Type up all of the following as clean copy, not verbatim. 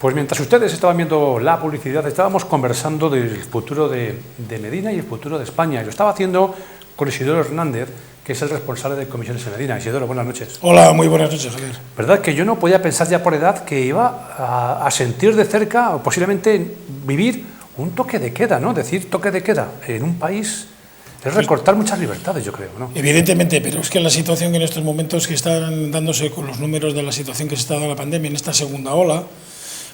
Pues mientras ustedes estaban viendo la publicidad, estábamos conversando del futuro de Medina y el futuro de España. Y lo estaba haciendo con Isidoro Hernández, que es el responsable de comisiones en Medina. Isidoro, buenas noches. Hola, muy buenas noches, Javier. ¿Verdad que yo no podía pensar ya por edad que iba a sentir de cerca o posiblemente vivir un toque de queda, ¿no? Decir toque de queda en un país es recortar muchas libertades, yo creo, ¿no? Evidentemente, pero es que la situación que en estos momentos que están dándose con los números de la situación que se está dando la pandemia en esta segunda ola,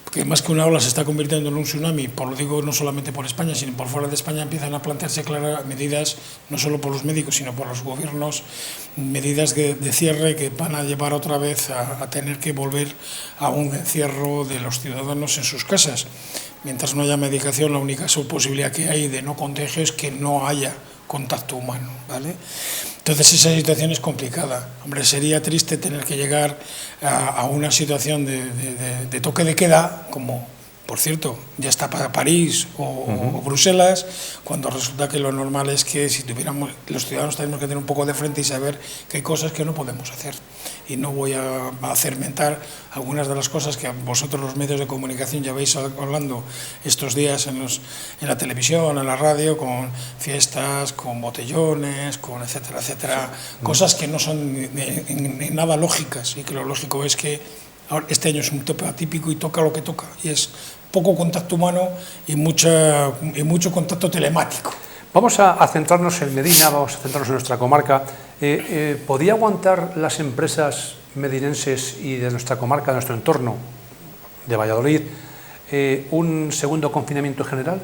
porque más que una ola se está convirtiendo en un tsunami, por lo digo no solamente por España, sino por fuera de España, empiezan a plantearse claras medidas, no solo por los médicos, sino por los gobiernos, medidas de cierre que van a llevar otra vez a tener que volver a un encierro de los ciudadanos en sus casas. Mientras no haya medicación, la única posibilidad que hay de no contagio es que no haya contacto humano, ¿vale? Entonces esa situación es complicada. Hombre, sería triste tener que llegar a una situación de toque de queda, como, por cierto, ya está para París o Bruselas, cuando resulta que lo normal es que si tuviéramos, los ciudadanos tenemos que tener un poco de frente y saber que hay cosas que no podemos hacer. Y no voy a hacer mentar algunas de las cosas que vosotros los medios de comunicación ya veis hablando estos días en la televisión, en la radio, con fiestas, con botellones, con etcétera, etcétera, cosas que no son en nada lógicas, y que lo lógico es que este año es un tope atípico y toca lo que toca, y es poco contacto humano y mucho contacto telemático. Vamos a centrarnos en Medina, vamos a centrarnos en nuestra comarca. ¿Podía aguantar las empresas medinenses y de nuestra comarca, de nuestro entorno, de Valladolid, un segundo confinamiento general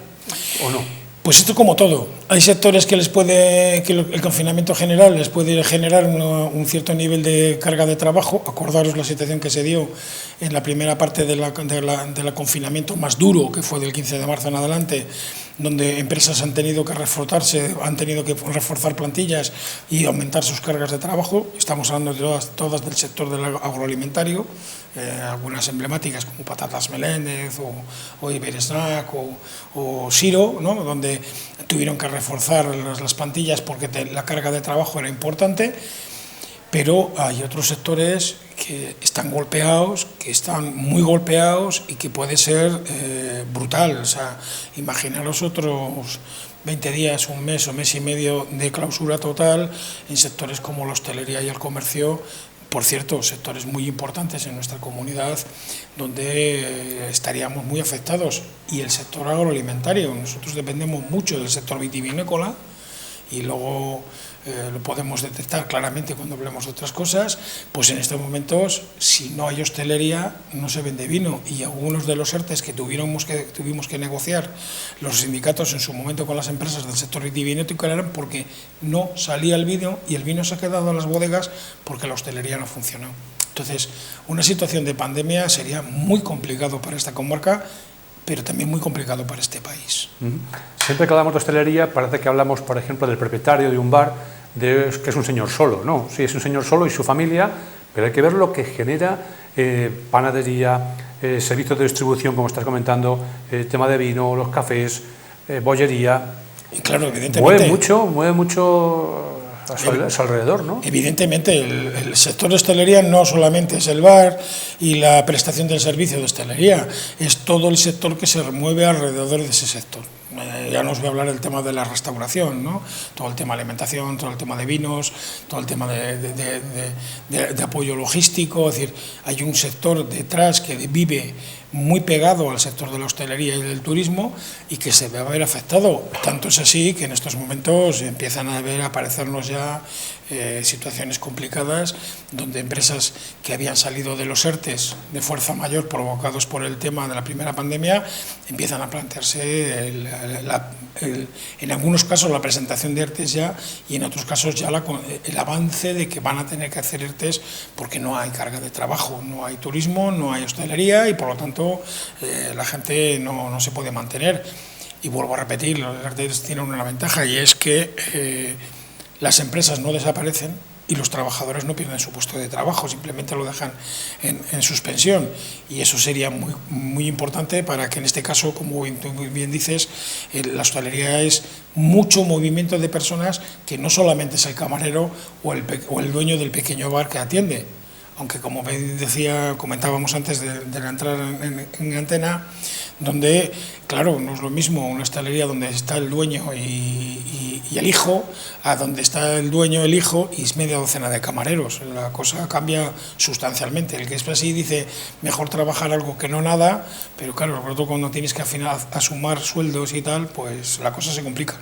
o no? Pues esto como todo. Hay sectores que el confinamiento general les puede generar un cierto nivel de carga de trabajo. Acordaros la situación que se dio en la primera parte del confinamiento más duro, que fue del 15 de marzo en adelante, donde empresas han tenido que reforzarse, han tenido que reforzar plantillas y aumentar sus cargas de trabajo. Estamos hablando de todas del sector del agroalimentario, algunas emblemáticas como Patatas Meléndez o Iberesnac o Siro, ¿no?, donde tuvieron que reforzar las plantillas porque la carga de trabajo era importante. Pero hay otros sectores que están golpeados, que están muy golpeados y que puede ser brutal. O sea, imaginaros otros 20 días, un mes o mes y medio de clausura total en sectores como la hostelería y el comercio. Por cierto, sectores muy importantes en nuestra comunidad donde estaríamos muy afectados. Y el sector agroalimentario, nosotros dependemos mucho del sector vitivinícola y luego lo podemos detectar claramente cuando hablemos de otras cosas. Pues en estos momentos, si no hay hostelería, no se vende vino, y algunos de los ERTEs que tuvimos que negociar los sindicatos en su momento con las empresas del sector vitivinícola eran porque no salía el vino, y el vino se ha quedado en las bodegas porque la hostelería no funcionó. Entonces, una situación de pandemia sería muy complicado para esta comarca, pero también muy complicado para este país. Siempre que hablamos de hostelería parece que hablamos, por ejemplo, del propietario de un bar, que es un señor solo. No, sí, es un señor solo y su familia, pero hay que ver lo que genera panadería, servicios de distribución, como estás comentando, tema de vino, los cafés, bollería. Y claro, evidentemente mueve mucho a su alrededor, ¿no? Evidentemente, el sector de hostelería no solamente es el bar y la prestación del servicio de hostelería, es todo el sector que se mueve alrededor de ese sector. Ya no os voy a hablar del tema de la restauración, ¿no? Todo el tema de alimentación, todo el tema de vinos, todo el tema de apoyo logístico. Es decir, hay un sector detrás que vive muy pegado al sector de la hostelería y del turismo y que se va a ver afectado. Tanto es así que en estos momentos empiezan a aparecernos ya situaciones complicadas donde empresas que habían salido de los ERTEs de fuerza mayor provocados por el tema de la primera pandemia empiezan a plantearse en algunos casos la presentación de ERTEs ya, y en otros casos ya el avance de que van a tener que hacer ERTEs porque no hay carga de trabajo, no hay turismo, no hay hostelería y por lo tanto la gente no se puede mantener. Y vuelvo a repetir, los ERTEs tienen una ventaja, y es que las empresas no desaparecen y los trabajadores no pierden su puesto de trabajo, simplemente lo dejan en suspensión, y eso sería muy, muy importante para que en este caso, como tú muy bien dices, la hostelería es mucho movimiento de personas, que no solamente es el camarero o el dueño del pequeño bar que atiende. aunque como comentábamos antes de entrar en antena, donde, claro, no es lo mismo una hostelería donde está el dueño y el hijo, a donde está el dueño, el hijo y es media docena de camareros. La cosa cambia sustancialmente. El que es así dice, mejor trabajar algo que no nada, pero claro, sobre todo cuando tienes que al final sumar sueldos y tal, pues la cosa se complica.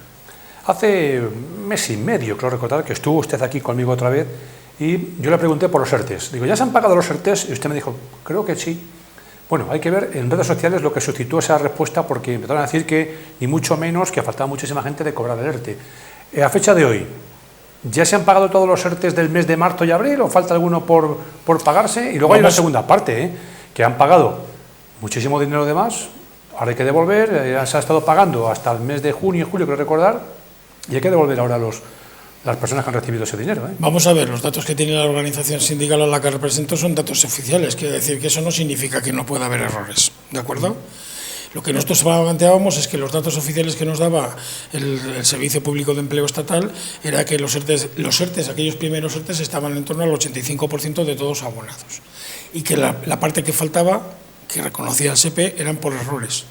Hace un mes y medio, creo recordar, que estuvo usted aquí conmigo otra vez y yo le pregunté por los ERTEs. Digo, ¿ya se han pagado los ERTEs? Y usted me dijo, creo que sí. Bueno, hay que ver en redes sociales lo que suscitó esa respuesta, porque empezaron a decir que ni mucho menos, que faltaba muchísima gente de cobrar el ERTE. A fecha de hoy, ¿ya se han pagado todos los ERTEs del mes de marzo y abril o falta alguno por pagarse? Y luego hay una segunda parte, que han pagado muchísimo dinero de más, ahora hay que devolver, ya se ha estado pagando hasta el mes de junio y julio, creo recordar, y hay que devolver ahora las personas que han recibido ese dinero. Vamos a ver, los datos que tiene la organización sindical a la que represento son datos oficiales, quiere decir que eso no significa que no pueda haber errores, ¿de acuerdo? Lo que nosotros planteábamos es que los datos oficiales que nos daba el Servicio Público de Empleo Estatal era que los ERTEs, aquellos primeros ERTEs, estaban en torno al 85% de todos abonados y que la parte que faltaba, que reconocía el SEPE, eran por errores.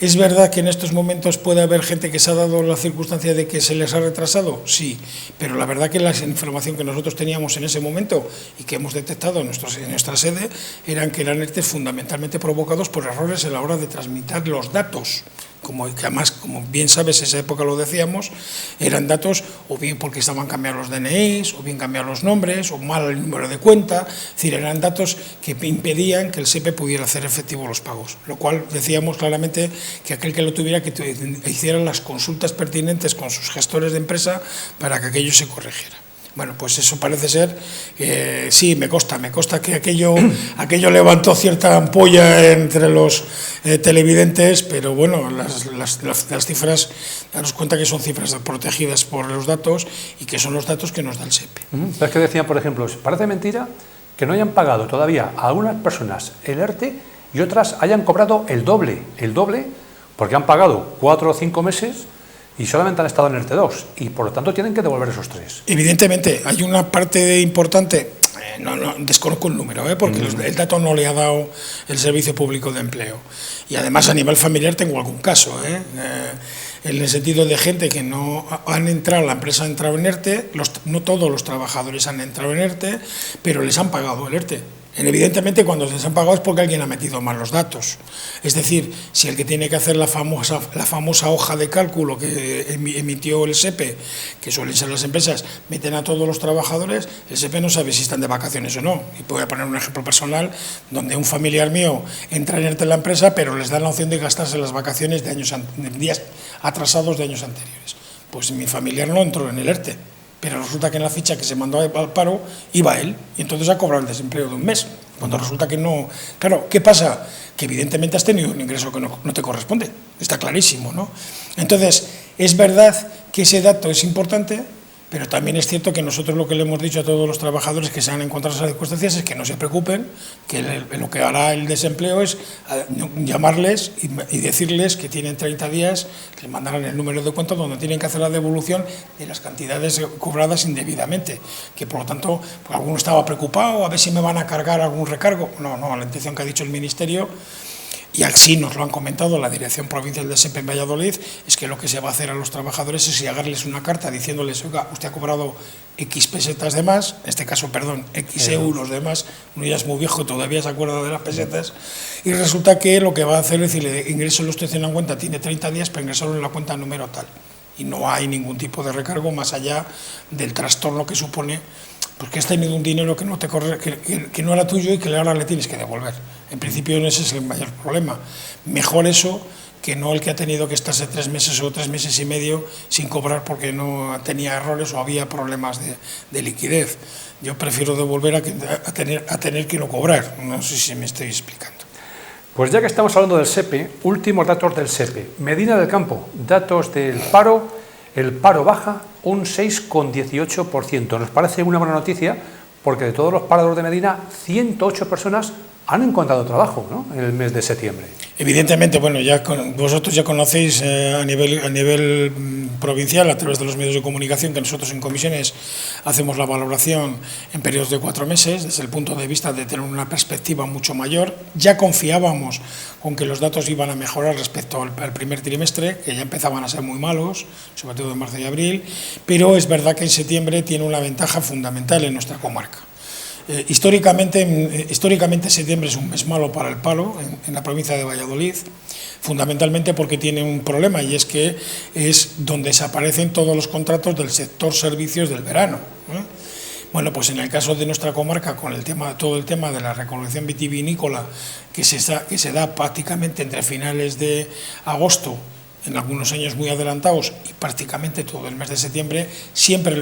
¿Es verdad que en estos momentos puede haber gente que se ha dado la circunstancia de que se les ha retrasado? Sí, pero la verdad que la información que nosotros teníamos en ese momento y que hemos detectado en nuestra sede eran que eran ERTEs fundamentalmente provocados por errores a la hora de transmitir los datos. Que además, como bien sabes, en esa época lo decíamos, eran datos o bien porque estaban cambiados los DNIs, o bien cambiados los nombres, o mal el número de cuenta, es decir, eran datos que impedían que el SEPE pudiera hacer efectivos los pagos, lo cual decíamos claramente que aquel que lo tuviera que hiciera las consultas pertinentes con sus gestores de empresa para que aquello se corrigiera. Bueno, pues eso parece ser, sí, me consta que aquello levantó cierta ampolla entre los televidentes, pero bueno, las cifras, daros cuenta que son cifras protegidas por los datos y que son los datos que nos da el SEPE. Es que decían, por ejemplo, parece mentira que no hayan pagado todavía a unas personas el ERTE y otras hayan cobrado el doble, porque han pagado 4 o 5 meses y solamente han estado en ERTE 2 y por lo tanto tienen que devolver esos 3. Evidentemente, hay una parte importante, no desconozco el número, porque el dato no le ha dado el Servicio Público de Empleo. Y además a nivel familiar tengo algún caso, en el sentido de gente que no han entrado, la empresa ha entrado en ERTE, no todos los trabajadores han entrado en ERTE, pero les han pagado el ERTE. Evidentemente, cuando se les han pagado es porque alguien ha metido mal los datos. Es decir, si el que tiene que hacer la famosa hoja de cálculo que emitió el SEPE, que suelen ser las empresas, meten a todos los trabajadores, el SEPE no sabe si están de vacaciones o no. Y voy a poner un ejemplo personal, donde un familiar mío entra en ERTE en la empresa, pero les dan la opción de gastarse las vacaciones de días atrasados de años anteriores. Pues mi familiar no entró en el ERTE, pero resulta que en la ficha que se mandó al paro iba él, y entonces ha cobrado el desempleo de un mes, cuando resulta que no. Claro, ¿qué pasa? Que evidentemente has tenido un ingreso que no te corresponde, está clarísimo, ¿no? Entonces, es verdad que ese dato es importante, pero también es cierto que nosotros lo que le hemos dicho a todos los trabajadores que se han encontrado esas circunstancias es que no se preocupen, que lo que hará el desempleo es llamarles y decirles que tienen 30 días, les mandarán el número de cuenta donde tienen que hacer la devolución de las cantidades cobradas indebidamente, que por lo tanto pues, alguno estaba preocupado, a ver si me van a cargar algún recargo. No, la intención que ha dicho el Ministerio, y así nos lo han comentado la Dirección Provincial de SEPE en Valladolid, es que lo que se va a hacer a los trabajadores es llegarles una carta diciéndoles, oiga, usted ha cobrado X pesetas de más, en este caso, X euros de más, uno ya es muy viejo y todavía se acuerda de las pesetas, y resulta que lo que va a hacer es decirle, ingreselo usted en la cuenta, tiene 30 días para ingresarlo en la cuenta número tal, y no hay ningún tipo de recargo más allá del trastorno que supone porque has tenido un dinero que no era tuyo y que ahora le tienes que devolver. En principio ese es el mayor problema. Mejor eso que no el que ha tenido que estarse 3 meses o 3 meses y medio sin cobrar porque no tenía errores o había problemas de liquidez. Yo prefiero devolver a tener que no cobrar. No sé si me estoy explicando. Pues ya que estamos hablando del SEPE, últimos datos del SEPE. Medina del Campo, datos del paro. El paro baja un 6,18%. Nos parece una buena noticia porque de todos los paradores de Medina, 108 personas han encontrado trabajo, ¿no?, en el mes de septiembre. Evidentemente, bueno, vosotros ya conocéis a nivel provincial, a través de los medios de comunicación, que nosotros en comisiones hacemos la valoración en periodos de 4 meses, desde el punto de vista de tener una perspectiva mucho mayor. Ya confiábamos con que los datos iban a mejorar respecto al primer trimestre, que ya empezaban a ser muy malos, sobre todo en marzo y abril, pero es verdad que en septiembre tiene una ventaja fundamental en nuestra comarca. Históricamente septiembre es un mes malo para el palo en la provincia de Valladolid, fundamentalmente porque tiene un problema, y es que es donde desaparecen todos los contratos del sector servicios del verano. Bueno, pues en el caso de nuestra comarca, con todo el tema de la recolección vitivinícola que se da prácticamente entre finales de agosto, en algunos años muy adelantados, y prácticamente todo el mes de septiembre, siempre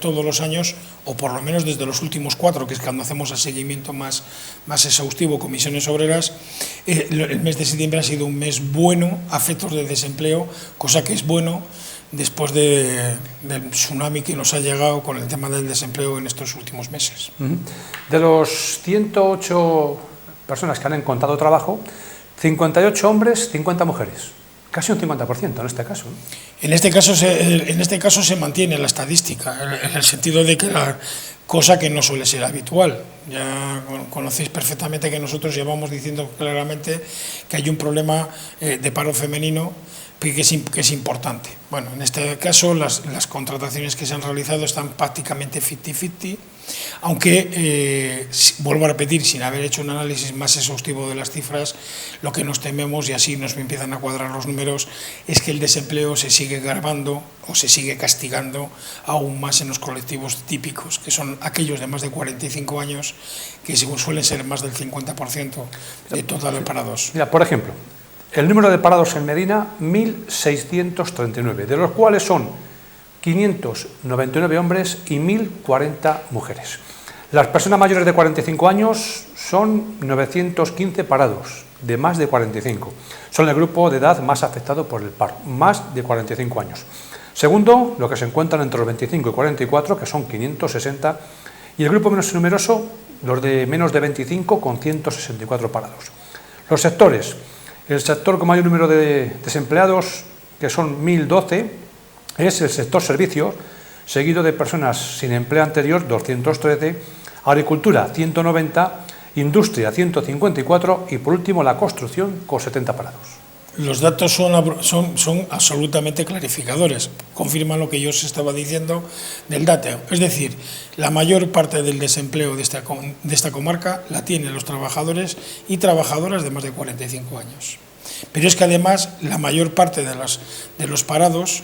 todos los años, o por lo menos desde los últimos 4, que es cuando hacemos el seguimiento más exhaustivo, comisiones obreras, el mes de septiembre ha sido un mes bueno a efectos de desempleo, cosa que es bueno después del tsunami que nos ha llegado con el tema del desempleo en estos últimos meses. De los 108 personas que han encontrado trabajo, 58 hombres, 50 mujeres. Casi un 50% en este caso. En este caso se mantiene la estadística, en el sentido de que cosa que no suele ser habitual. Ya conocéis perfectamente que nosotros llevamos diciendo claramente que hay un problema de paro femenino que es importante. Bueno, en este caso las contrataciones que se han realizado están prácticamente 50-50, aunque, vuelvo a repetir, sin haber hecho un análisis más exhaustivo de las cifras, lo que nos tememos, y así nos empiezan a cuadrar los números, es que el desempleo se sigue agravando o se sigue castigando aún más en los colectivos típicos, que son aquellos de más de 45 años, que suelen ser más del 50% de total de parados. Mira, por ejemplo, el número de parados en Medina, 1.639, de los cuales son 599 hombres y 1.040 mujeres. Las personas mayores de 45 años son 915 parados, de más de 45. Son el grupo de edad más afectado por el paro, más de 45 años. Segundo, lo que se encuentran entre los 25 y 44, que son 560, y el grupo menos numeroso, los de menos de 25, con 164 parados. Los sectores. El sector con mayor número de desempleados, que son 1.012, es el sector servicios, seguido de personas sin empleo anterior, 213, agricultura, 190, industria, 154 y, por último, la construcción, con 70 parados. Los datos son absolutamente clarificadores, confirman lo que yo os estaba diciendo del dato. Es decir, la mayor parte del desempleo de esta comarca la tienen los trabajadores y trabajadoras de más de 45 años. Pero es que además la mayor parte de los parados,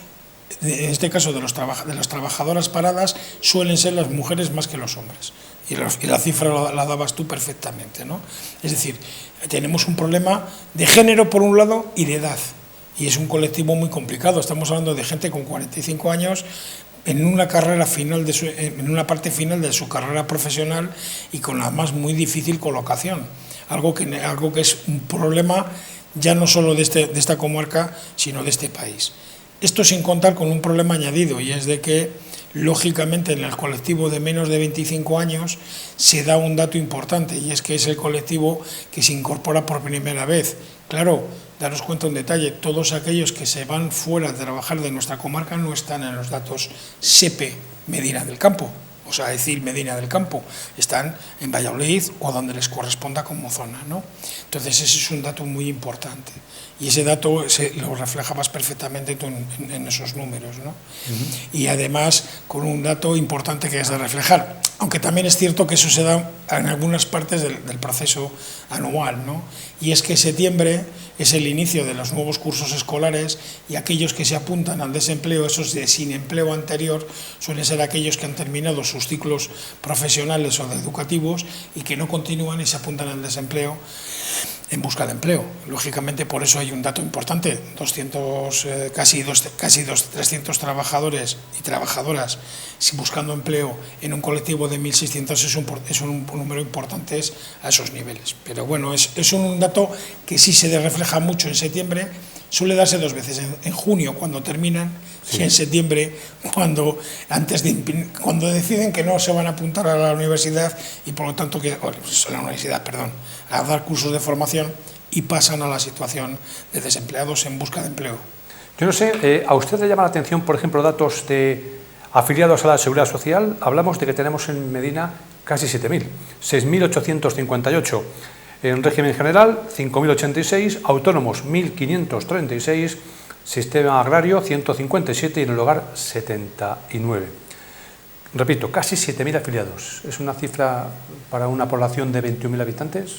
en este caso de las trabajadoras paradas, suelen ser las mujeres más que los hombres. Y la cifra la dabas tú perfectamente, ¿no? Es decir, tenemos un problema de género por un lado y de edad. Y es un colectivo muy complicado. Estamos hablando de gente con 45 años en una parte final de su carrera profesional y con además muy difícil colocación. Algo que es un problema ya no solo de esta comarca, sino de este país. Esto sin contar con un problema añadido, y es de que, lógicamente, en el colectivo de menos de 25 años se da un dato importante, y es que es el colectivo que se incorpora por primera vez. Claro, daros cuenta un detalle, todos aquellos que se van fuera de trabajar de nuestra comarca no están en los datos SEPE Medina del Campo, o sea, decir Medina del Campo, están en Valladolid o donde les corresponda como zona, ¿no? Entonces ese es un dato muy importante, y ese dato lo reflejabas perfectamente tú en esos números, ¿no? Y además con un dato importante que es de reflejar, aunque también es cierto que eso se da en algunas partes del proceso anual, ¿no? Y es que septiembre es el inicio de los nuevos cursos escolares, y aquellos que se apuntan al desempleo, esos de sin empleo anterior, suelen ser aquellos que han terminado sus ciclos profesionales o educativos y que no continúan y se apuntan al desempleo en busca de empleo. Lógicamente, por eso hay un dato importante, casi 300 trabajadores y trabajadoras buscando empleo en un colectivo de 1.600 es un número importante a esos niveles. Pero bueno, es un dato que sí se refleja mucho en septiembre, suele darse dos veces, en junio cuando terminan y en septiembre cuando deciden que no se van a apuntar a la universidad y por lo tanto a dar cursos de formación y pasan a la situación de desempleados en busca de empleo. Yo no sé, ¿a usted le llama la atención, por ejemplo, datos de afiliados a la Seguridad Social? Hablamos de que tenemos en Medina casi 7.000, 6.858. En régimen general, 5.086, autónomos 1.536, sistema agrario 157 y en el hogar 79. Repito, casi 7.000 afiliados. ¿Es una cifra para una población de 21.000 habitantes?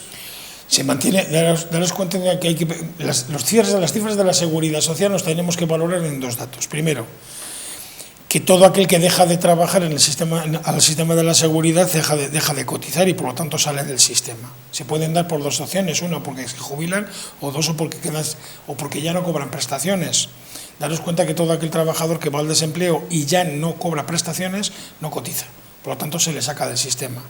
Se mantiene, daros cuenta de que las cifras de la Seguridad Social nos tenemos que valorar en dos datos. Primero, que todo aquel que deja de trabajar al sistema de la seguridad deja de cotizar y por lo tanto sale del sistema. Se pueden dar por dos opciones, una porque se jubilan o dos o porque ya no cobran prestaciones. Daros cuenta que todo aquel trabajador que va al desempleo y ya no cobra prestaciones no cotiza, por lo tanto se le saca del sistema.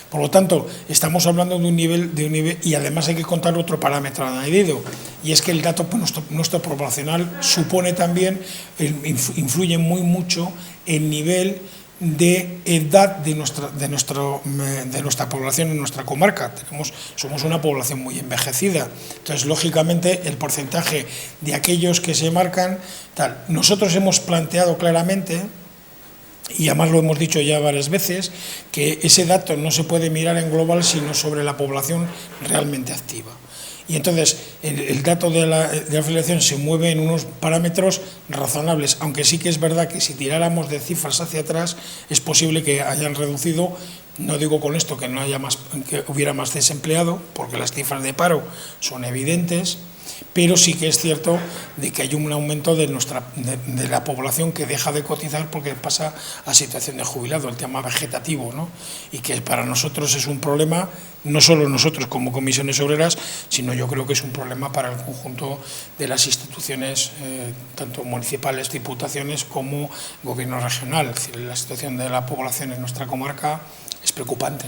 Por lo tanto, estamos hablando de un nivel y además hay que contar otro parámetro añadido, y es que el dato nuestro poblacional supone también, influye muy mucho el nivel de edad de nuestra población en nuestra comarca. Somos una población muy envejecida, entonces lógicamente el porcentaje de aquellos que se marcan, nosotros hemos planteado claramente, y además lo hemos dicho ya varias veces, que ese dato no se puede mirar en global sino sobre la población realmente activa. Y entonces el dato de la afiliación se mueve en unos parámetros razonables, aunque sí que es verdad que si tiráramos de cifras hacia atrás es posible que hayan reducido. No digo con esto que hubiera más desempleado, porque las cifras de paro son evidentes, pero sí que es cierto de que hay un aumento de la población que deja de cotizar porque pasa a situación de jubilado, el tema vegetativo, ¿no? Y que para nosotros es un problema, no solo nosotros como comisiones obreras, sino yo creo que es un problema para el conjunto de las instituciones, tanto municipales, diputaciones, como gobierno regional. Es decir, la situación de la población en nuestra comarca es preocupante.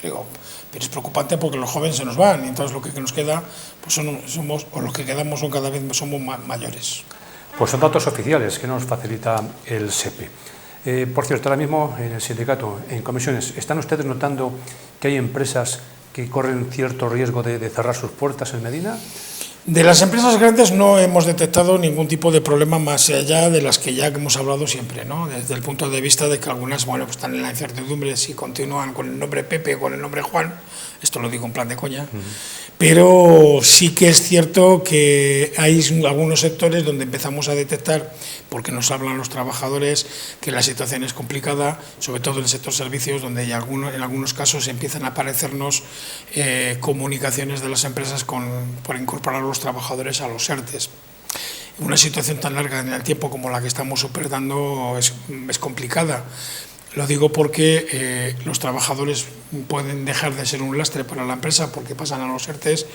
Pero es preocupante porque los jóvenes se nos van y entonces lo que nos queda, pues los que quedamos son cada vez somos mayores. Pues son datos oficiales que nos facilita el SEPE. Por cierto, ahora mismo en el sindicato, en comisiones, ¿están ustedes notando que hay empresas que corren cierto riesgo de cerrar sus puertas en Medina? De las empresas grandes no hemos detectado ningún tipo de problema más allá de las que ya hemos hablado siempre, ¿no? Desde el punto de vista de que algunas, pues están en la incertidumbre si continúan con el nombre Pepe o con el nombre Juan, esto lo digo en plan de coña, pero sí que es cierto que hay algunos sectores donde empezamos a detectar, porque nos hablan los trabajadores, que la situación es complicada, sobre todo en el sector servicios, donde en algunos casos empiezan a aparecernos comunicaciones de las empresas por incorporar a los trabajadores a los ERTEs. Una situación tan larga en el tiempo como la que estamos superando es complicada. Lo digo porque los trabajadores pueden dejar de ser un lastre para la empresa porque pasan a los ERTEs,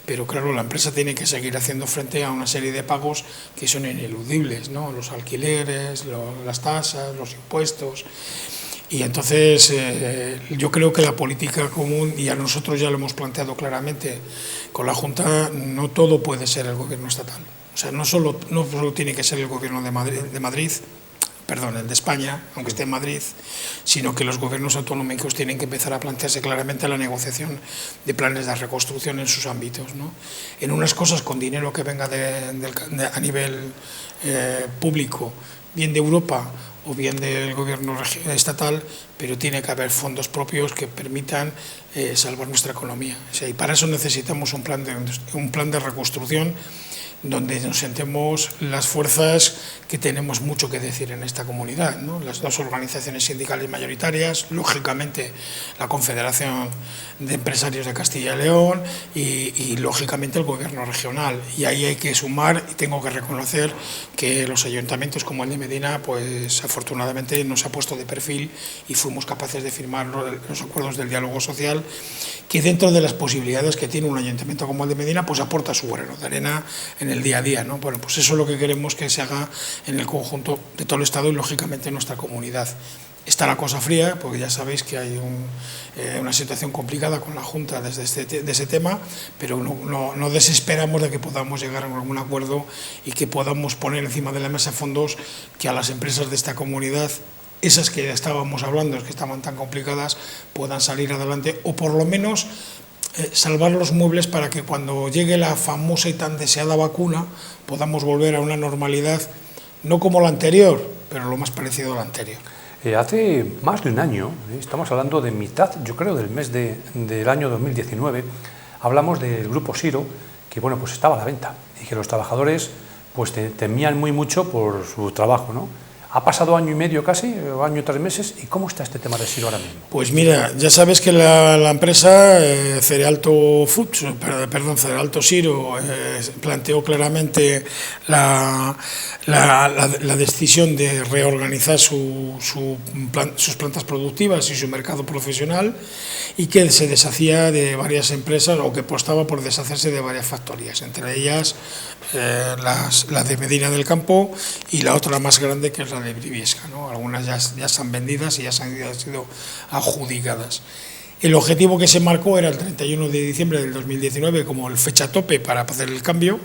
pero claro, la empresa tiene que seguir haciendo frente a una serie de pagos que son ineludibles, ¿no? Los alquileres, las tasas, los impuestos. Y entonces yo creo que la política común, y a nosotros ya lo hemos planteado claramente con la Junta, no todo puede ser el gobierno estatal. O sea, no solo tiene que ser el gobierno de Madrid, el de España, aunque esté en Madrid, sino que los gobiernos autonómicos tienen que empezar a plantearse claramente la negociación de planes de reconstrucción en sus ámbitos, ¿no? En unas cosas con dinero que venga a nivel público, bien de Europa o bien del gobierno estatal, pero tiene que haber fondos propios que permitan salvar nuestra economía. O sea, y para eso necesitamos un plan de reconstrucción donde nos sentemos las fuerzas que tenemos mucho que decir en esta comunidad, ¿no? Las dos organizaciones sindicales mayoritarias, lógicamente la Confederación de Empresarios de Castilla y León y lógicamente el gobierno regional. Y ahí hay que sumar, y tengo que reconocer que los ayuntamientos como el de Medina, pues afortunadamente nos ha puesto de perfil y fuimos capaces de firmar los acuerdos del diálogo social, que dentro de las posibilidades que tiene un ayuntamiento como el de Medina, pues aporta su grano de arena en el día a día, ¿no? Bueno, pues eso es lo que queremos que se haga en el conjunto de todo el Estado y lógicamente en nuestra comunidad. Está la cosa fría, porque ya sabéis que hay una situación complicada con la Junta desde ese tema, pero no desesperamos de que podamos llegar a algún acuerdo y que podamos poner encima de la mesa fondos que a las empresas de esta comunidad, esas que estábamos hablando, que estaban tan complicadas, puedan salir adelante, o por lo menos salvar los muebles para que cuando llegue la famosa y tan deseada vacuna podamos volver a una normalidad, no como la anterior, pero lo más parecido a la anterior. Hace más de un año, estamos hablando de mitad, yo creo, del mes del año 2019, hablamos del Grupo Siro, que bueno, pues estaba a la venta y que los trabajadores pues temían muy mucho por su trabajo, ¿no? Ha pasado año y medio casi, o año y 3 meses, ¿y cómo está este tema de Siro ahora mismo? Pues mira, ya sabes que la empresa Cerealto Siro planteó claramente la decisión de reorganizar sus plantas productivas y su mercado profesional, y que se deshacía de varias empresas, o que apostaba por deshacerse de varias factorías, entre ellas la de Medina del Campo y la otra más grande, que es la de Briviesca, ¿no? Algunas ya están vendidas y ya han sido adjudicadas. El objetivo que se marcó era el 31 de diciembre del 2019 como el fecha tope para hacer el cambio.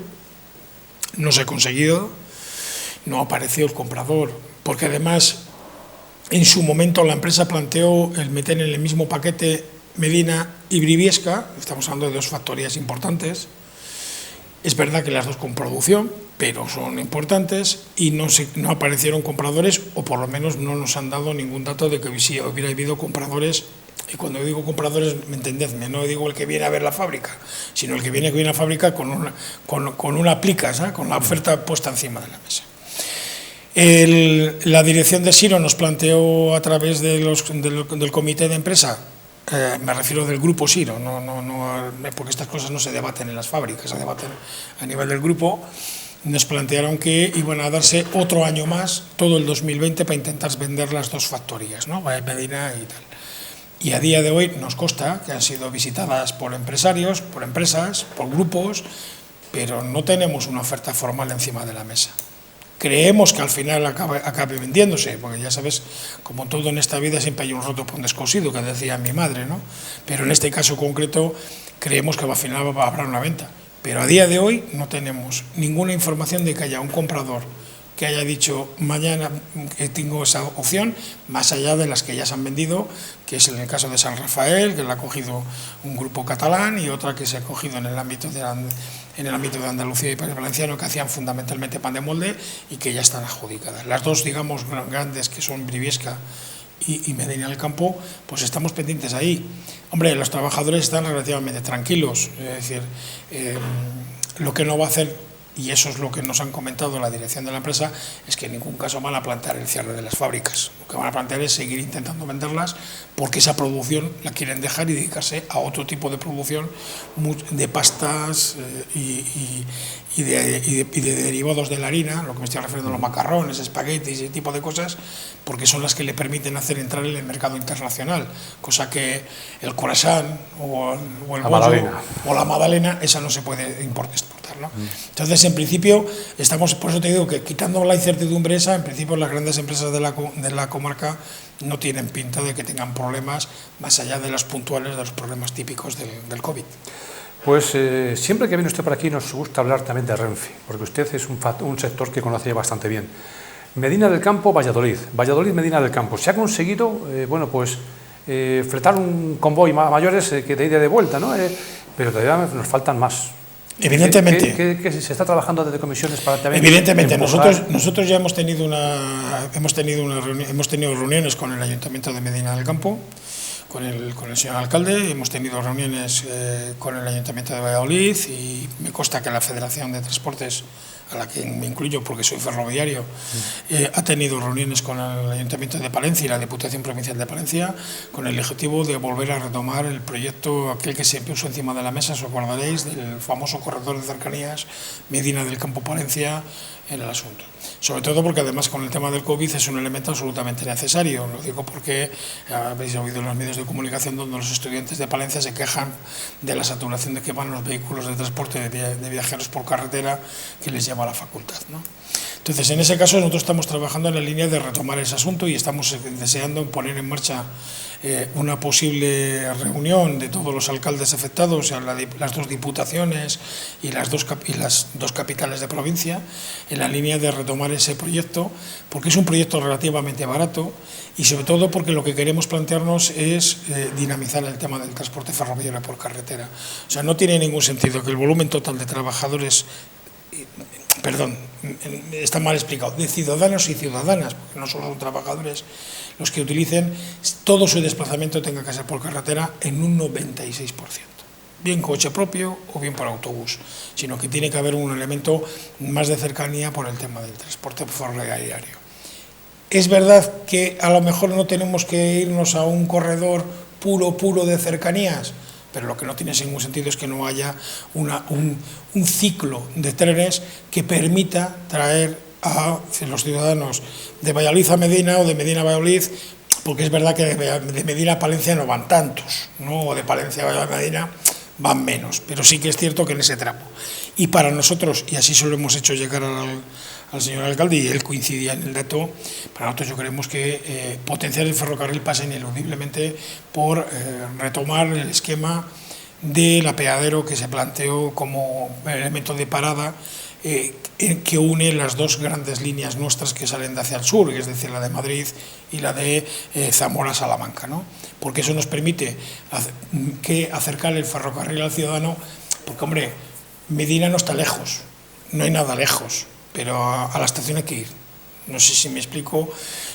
No se ha conseguido, no apareció el comprador, porque además en su momento la empresa planteó el meter en el mismo paquete Medina y Briviesca. Estamos hablando de 2 factorías importantes. Es verdad que las 2 con producción, pero son importantes, y no aparecieron compradores, o por lo menos no nos han dado ningún dato de que si hubiera habido compradores. Y cuando digo compradores, me entendedme, no digo el que viene a ver la fábrica, sino el que viene a la fábrica con una plica, ¿sabes?, con la oferta puesta encima de la mesa. La dirección de Siro nos planteó a través del comité de empresa, me refiero del Grupo Siro, porque estas cosas no se debaten en las fábricas, se debaten a nivel del grupo. Nos plantearon que iban a darse otro año más, todo el 2020, para intentar vender las 2 factorías, ¿no?, Medina y tal. Y a día de hoy nos consta que han sido visitadas por empresarios, por empresas, por grupos, pero no tenemos una oferta formal encima de la mesa. Creemos que al final acabe vendiéndose, porque ya sabes, como todo en esta vida siempre hay un roto por un descosido, que decía mi madre, ¿no? Pero en este caso concreto creemos que al final habrá una venta. Pero a día de hoy no tenemos ninguna información de que haya un comprador que haya dicho mañana que tengo esa opción, más allá de las que ya se han vendido, que es en el caso de San Rafael, que la ha cogido un grupo catalán, y otra que se ha cogido en el ámbito de Andalucía y País Valenciano, que hacían fundamentalmente pan de molde y que ya están adjudicadas. Las 2, digamos, grandes, que son Briviesca y Medina del Campo, pues estamos pendientes ahí. Hombre, los trabajadores están relativamente tranquilos, es decir, lo que no va a hacer, y eso es lo que nos han comentado la dirección de la empresa, es que en ningún caso van a plantear el cierre de las fábricas. Lo que van a plantear es seguir intentando venderlas, porque esa producción la quieren dejar y dedicarse a otro tipo de producción de pastas y de derivados de la harina, lo que me estoy refiriendo a los macarrones, espaguetis y ese tipo de cosas, porque son las que le permiten hacer entrar en el mercado internacional, cosa que el croissant o el bollo o la magdalena, esa no se puede exportar, ¿no? Entonces, en principio, por eso te digo que, quitando la incertidumbre esa, en principio las grandes empresas de la comarca no tienen pinta de que tengan problemas, más allá de los puntuales, de los problemas típicos del COVID. Pues siempre que viene usted por aquí nos gusta hablar también de Renfe, porque usted es un sector que conoce bastante bien. Medina del Campo, Valladolid, Medina del Campo. Se ha conseguido, fletar un convoy mayores que de ida y de vuelta, ¿no? Pero todavía nos faltan más. Evidentemente. ¿Qué se está trabajando desde comisiones para también? Evidentemente, nosotros ya hemos tenido reuniones con el Ayuntamiento de Medina del Campo, con el señor alcalde, hemos tenido reuniones con el Ayuntamiento de Valladolid, y me consta que la Federación de Transportes, a la que me incluyo porque soy ferroviario, ha tenido reuniones con el Ayuntamiento de Palencia y la Diputación Provincial de Palencia, con el objetivo de volver a retomar el proyecto, aquel que se puso encima de la mesa, os acordaréis, del famoso corredor de cercanías Medina del Campo-Palencia, en el asunto. Sobre todo porque además con el tema del COVID es un elemento absolutamente necesario. Lo digo porque habéis oído en los medios de comunicación donde los estudiantes de Palencia se quejan de la saturación de que van los vehículos de transporte de viajeros por carretera que les lleva a la facultad, ¿no? Entonces, en ese caso, nosotros estamos trabajando en la línea de retomar ese asunto y estamos deseando poner en marcha una posible reunión de todos los alcaldes afectados, o sea, las dos diputaciones y las dos capitales de provincia, en la línea de retomar ese proyecto, porque es un proyecto relativamente barato y sobre todo porque lo que queremos plantearnos es dinamizar el tema del transporte ferroviario por carretera. O sea, no tiene ningún sentido que el volumen total de trabajadores, perdón, está mal explicado, de ciudadanos y ciudadanas, porque no solo son trabajadores los que utilicen, todo su desplazamiento tenga que ser por carretera en un 96%. Bien coche propio o bien por autobús, sino que tiene que haber un elemento más de cercanía por el tema del transporte ferroviario. Es verdad que a lo mejor no tenemos que irnos a un corredor puro de cercanías, pero lo que no tiene ningún sentido es que no haya un ciclo de trenes que permita traer a los ciudadanos de Valladolid a Medina o de Medina a Valladolid, porque es verdad que de Medina a Palencia no van tantos, ¿no? O de Palencia a Medina van menos, pero sí que es cierto que en ese tramo. Y para nosotros, y así se lo hemos hecho llegar al señor alcalde, y él coincidía en el dato, para nosotros yo creemos que potenciar el ferrocarril pasa ineludiblemente por retomar el esquema del apeadero que se planteó como elemento de parada que une las dos grandes líneas nuestras que salen de hacia el sur, es decir, la de Madrid y la de Zamora-Salamanca, ¿no? Porque eso nos permite acercar el ferrocarril al ciudadano, porque, hombre, Medina no está lejos, no hay nada lejos, pero a la estación hay que ir. No sé si me explico,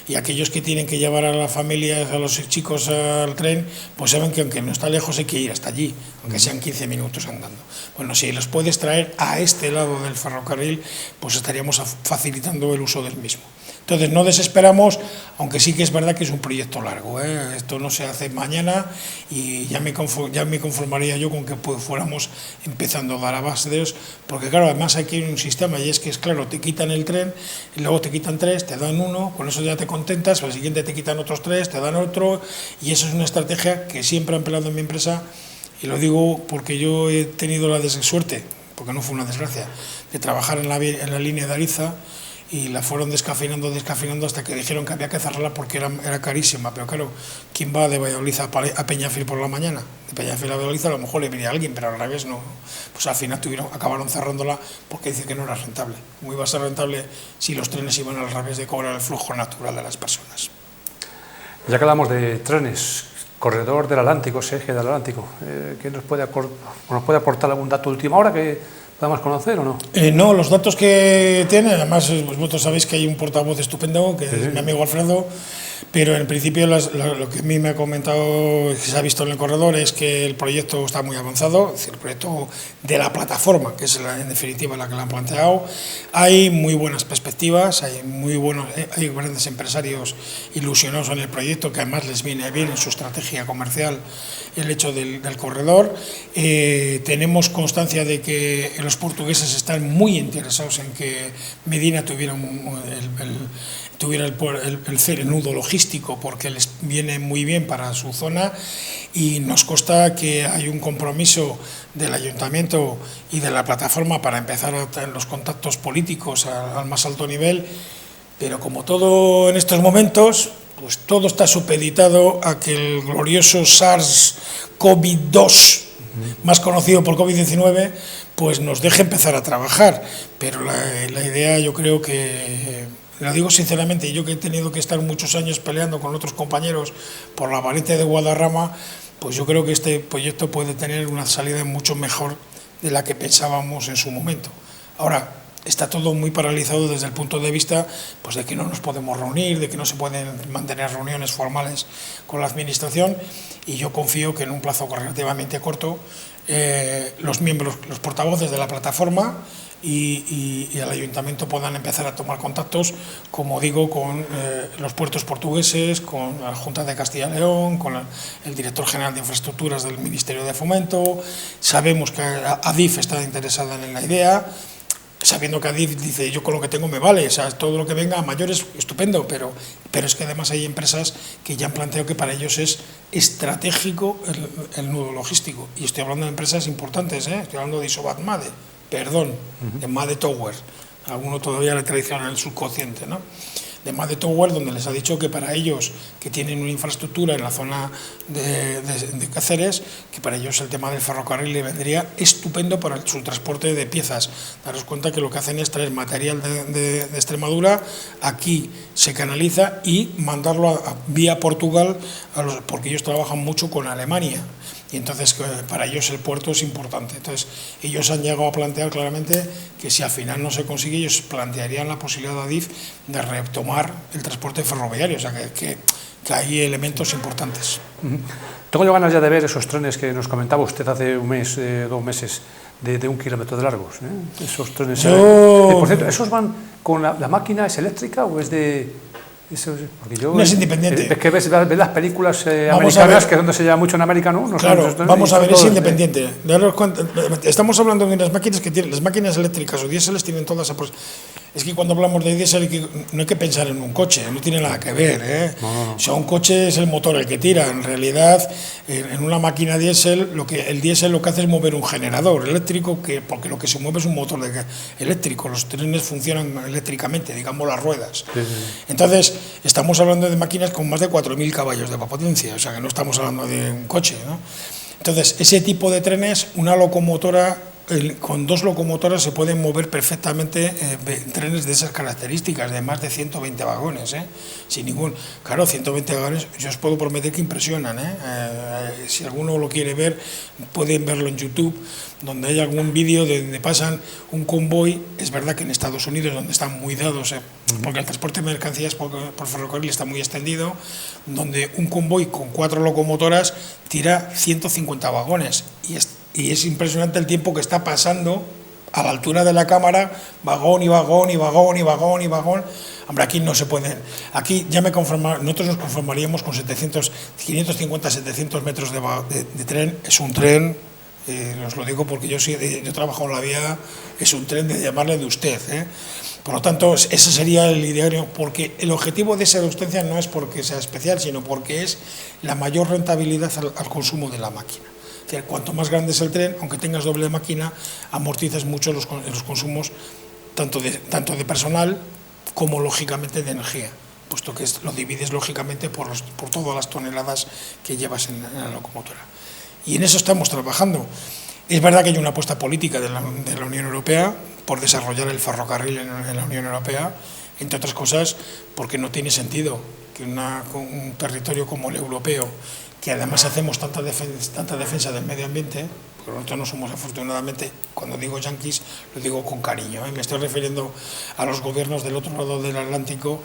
y aquellos que tienen que llevar a las familias, a los chicos al tren, pues saben que aunque no está lejos hay que ir hasta allí, aunque sean 15 minutos andando. Bueno, si los puedes traer a este lado del ferrocarril, pues estaríamos facilitando el uso del mismo. Entonces, no desesperamos, aunque sí que es verdad que es un proyecto largo, ¿eh? Esto no se hace mañana y ya me conformaría yo con que fuéramos empezando a dar avances, porque claro, además aquí hay un sistema y es que, claro, te quitan el tren, y luego te quitan 3, te dan 1, con eso ya te contentas, al siguiente te quitan otros 3, te dan otro, y eso es una estrategia que siempre he empleado en mi empresa, y lo digo porque yo he tenido la suerte, porque no fue una desgracia, de trabajar en la línea de Ariza, y la fueron descafeinando hasta que dijeron que había que cerrarla porque era carísima. Pero claro, ¿quién va de Valladolid a Peñafiel por la mañana? De Peñafiel a Valladolid a lo mejor le venía alguien, pero al revés no. Pues al final acabaron cerrándola porque dice que no era rentable. ¿Cómo iba a ser rentable si los trenes iban al revés de cobrar el flujo natural de las personas? Ya que hablamos de trenes, corredor del Atlántico, ese eje del Atlántico, ¿qué nos puede aportar algún dato de última hora que podemos conocer o no? No, los datos que tiene, además vosotros sabéis que hay un portavoz estupendo, que es mi amigo Alfredo, pero en principio lo que a mí me ha comentado, que se ha visto en el corredor, es que el proyecto está muy avanzado, es decir, el proyecto de la plataforma, que es en definitiva la que la han planteado. Hay muy buenas perspectivas, hay grandes empresarios ilusionados en el proyecto, que además les viene bien en su estrategia comercial el hecho del corredor. Tenemos constancia de que los portugueses están muy interesados en que Medina tuviera el nudo logístico, porque les viene muy bien para su zona, y nos consta que hay un compromiso del ayuntamiento y de la plataforma para empezar a tener los contactos políticos al más alto nivel, pero como todo en estos momentos, pues todo está supeditado a que el glorioso SARS-CoV-2, más conocido por COVID-19, pues nos deje empezar a trabajar. Pero la idea, yo creo que, lo digo sinceramente, yo que he tenido que estar muchos años peleando con otros compañeros por la variante de Guadarrama, pues yo creo que este proyecto puede tener una salida mucho mejor de la que pensábamos en su momento. Ahora, está todo muy paralizado desde el punto de vista, pues, de que no nos podemos reunir, de que no se pueden mantener reuniones formales con la administración, y yo confío que en un plazo relativamente corto los portavoces de la plataforma y el ayuntamiento puedan empezar a tomar contactos, como digo, con los puertos portugueses, con la Junta de Castilla y León, con el director general de infraestructuras del Ministerio de Fomento. Sabemos que Adif está interesada en la idea, sabiendo que Adif dice, yo con lo que tengo me vale, o sea, todo lo que venga a mayores, estupendo, pero es que además hay empresas que ya han planteado que para ellos es estratégico el nudo logístico, y estoy hablando de empresas importantes, estoy hablando de Isobat Made, de Made Tower, Alguno todavía le traiciona el subconsciente, ¿no? De Made Tower, donde les ha dicho que para ellos, que tienen una infraestructura en la zona de Cáceres, que para ellos el tema del ferrocarril le vendría estupendo para su transporte de piezas. Daros cuenta que lo que hacen es traer material de Extremadura, aquí se canaliza y mandarlo vía Portugal, porque ellos trabajan mucho con Alemania. Y entonces para ellos el puerto es importante. Entonces ellos han llegado a plantear claramente que si al final no se consigue, ellos plantearían la posibilidad de Adif de retomar el transporte ferroviario, o sea que hay elementos importantes. Tengo yo ganas ya de ver esos trenes que nos comentaba usted hace un mes, 2 meses, de 1 kilómetro de largos, ¿eh? Esos trenes. Por cierto, ¿esos van con la máquina, es eléctrica o es de...? Porque yo, no es independiente. Es que ves las películas americanas, que es donde se lleva mucho en América, ¿no? Claro, vamos a ver, es independiente. Estamos hablando de unas máquinas que tienen, las máquinas eléctricas o diéseles tienen todas. Es que cuando hablamos de diésel no hay que pensar en un coche, no tiene nada que ver, ¿eh? No. O sea, un coche es el motor el que tira. En realidad, en una máquina diésel, el diésel lo que hace es mover un generador eléctrico, porque lo que se mueve es un motor eléctrico. Los trenes funcionan eléctricamente, digamos las ruedas. Sí. Entonces, estamos hablando de máquinas con más de 4.000 caballos de potencia, o sea que no estamos hablando de un coche, ¿no? Entonces, ese tipo de trenes, una locomotora, con 2 locomotoras se pueden mover perfectamente trenes de esas características, de más de 120 vagones, sin ningún... Claro, 120 vagones, yo os puedo prometer que impresionan, si alguno lo quiere ver, pueden verlo en YouTube, donde hay algún vídeo donde pasan un convoy. Es verdad que en Estados Unidos, donde están muy dados, porque el transporte de mercancías por ferrocarril está muy extendido, donde un convoy con 4 locomotoras tira 150 vagones, y es impresionante el tiempo que está pasando a la altura de la cámara, vagón y vagón y vagón y vagón y vagón. Hombre, aquí no se pueden. Aquí ya nosotros nos conformaríamos con 550, 700 metros de tren. Es un tren, os lo digo porque yo trabajo en la vía, es un tren de llamarle de usted, ¿eh? Por lo tanto, ese sería el ideario, porque el objetivo de esa reducción no es porque sea especial, sino porque es la mayor rentabilidad al consumo de la máquina. Es decir, cuanto más grande es el tren, aunque tengas doble máquina, amortizas mucho los consumos tanto de personal como, lógicamente, de energía, puesto que lo divides, lógicamente, por todas las toneladas que llevas en la locomotora. Y en eso estamos trabajando. Es verdad que hay una apuesta política de la Unión Europea por desarrollar el ferrocarril en la Unión Europea, entre otras cosas porque no tiene sentido que un territorio como el europeo, que además hacemos tanta defensa del medio ambiente, porque nosotros no somos, afortunadamente, cuando digo yanquis, lo digo con cariño, me estoy refiriendo a los gobiernos del otro lado del Atlántico.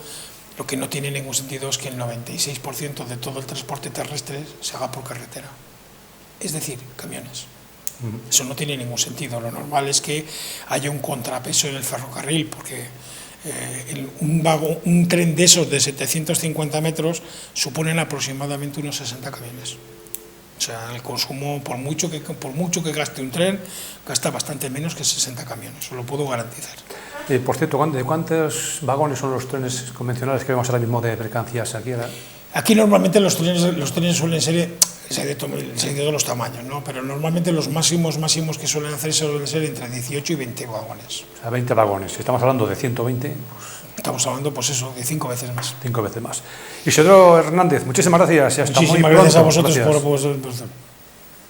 Lo que no tiene ningún sentido es que el 96% de todo el transporte terrestre se haga por carretera, es decir, camiones. Eso no tiene ningún sentido. Lo normal es que haya un contrapeso en el ferrocarril, porque un tren de esos de 750 metros suponen aproximadamente unos 60 camiones. O sea, el consumo, por mucho que gaste un tren, gasta bastante menos que 60 camiones, os lo puedo garantizar. Por cierto, ¿de cuántos vagones son los trenes convencionales que vemos ahora mismo de mercancías aquí? Aquí normalmente los trenes suelen ser de todos los tamaños, ¿no? Pero normalmente los máximos que suelen ser entre 18 y 20 vagones. O sea, 20 vagones. Si estamos hablando de 120, pues... Estamos hablando, pues eso, de 5 veces más. 5 veces más. Isidro Hernández, muchísimas gracias y hasta muy pronto. Muchísimas gracias a vosotros por